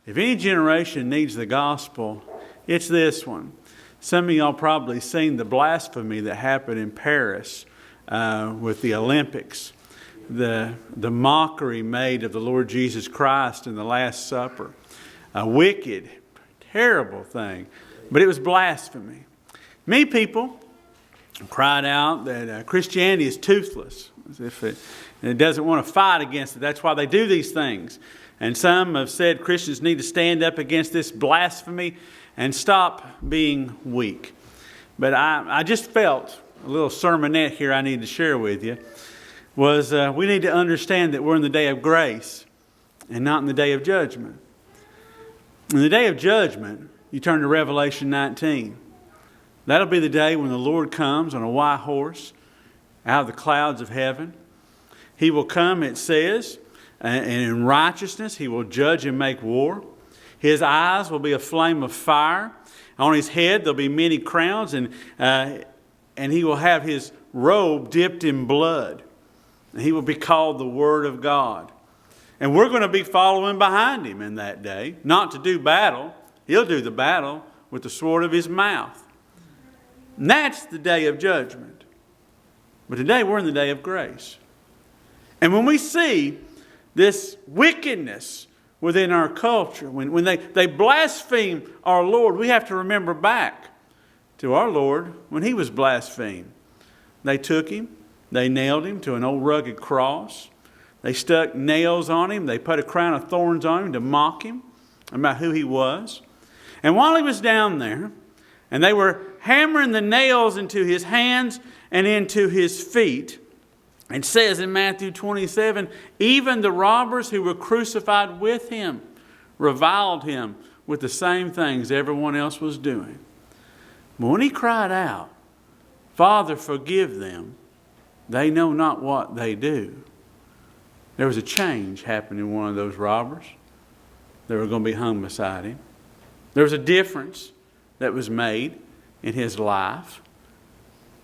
If any generation needs the gospel, it's this one. Some of y'all probably seen the blasphemy that happened in Paris with the Olympics. The mockery made of the Lord Jesus Christ in the Last Supper. A wicked, terrible thing. But it was blasphemy. Many people cried out that Christianity is toothless. As if it doesn't want to fight against it. That's why they do these things. And some have said Christians need to stand up against this blasphemy and stop being weak. But I just felt a little sermonette here I need to share with you was we need to understand that we're in the day of grace and not in the day of judgment. In the day of judgment, you turn to Revelation 19. That'll be the day when the Lord comes on a white horse out of the clouds of heaven. He will come, it says, and in righteousness he will judge and make war. His eyes will be a flame of fire. On his head there'll be many crowns, and he will have his robe dipped in blood. And he will be called the Word of God. And we're going to be following behind him in that day, not to do battle. He'll do the battle with the sword of his mouth. And that's the day of judgment. But today we're in the day of grace. And when we see this wickedness within our culture, when they blaspheme our Lord, we have to remember back to our Lord when he was blasphemed. They took him, they nailed him to an old rugged cross. They stuck nails on him. They put a crown of thorns on him to mock him about who he was. And while he was down there, and they were hammering the nails into his hands and into his feet, it says in Matthew 27, even the robbers who were crucified with him reviled him with the same things everyone else was doing. But when he cried out, Father, forgive them, they know not what they do. There was a change happening in one of those robbers. They were going to be hung beside him. There was a difference that was made in his life.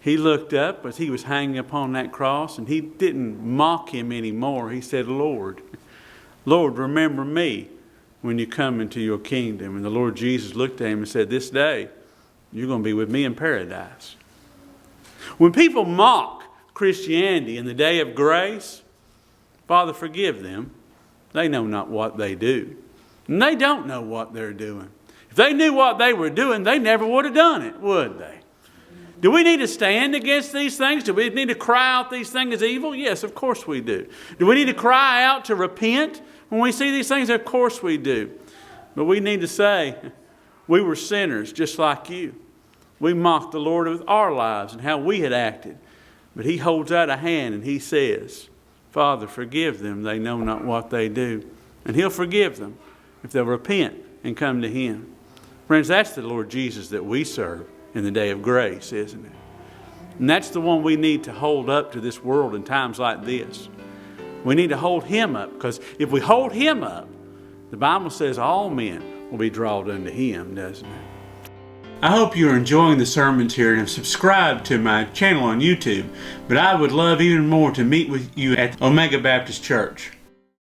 He looked up as he was hanging upon that cross, and he didn't mock him anymore. He said, Lord, remember me when you come into your kingdom. And the Lord Jesus looked at him and said, this day you're going to be with me in paradise. When people mock Christianity in the day of grace, Father, forgive them. They know not what they do. And they don't know what they're doing. If they knew what they were doing, they never would have done it, would they? Do we need to stand against these things? Do we need to cry out these things as evil? Yes, of course we do. Do we need to cry out to repent when we see these things? Of course we do. But we need to say, we were sinners just like you. We mocked the Lord with our lives and how we had acted. But he holds out a hand and he says, Father, forgive them. They know not what they do. And he'll forgive them if they'll repent and come to him. Friends, that's the Lord Jesus that we serve in the day of grace, isn't it? And that's the one we need to hold up to this world in times like this. We need to hold him up, because if we hold him up, the Bible says all men will be drawn unto him, doesn't it? I hope you're enjoying the sermons here and have subscribed to my channel on YouTube. But I would love even more to meet with you at Omega Baptist Church.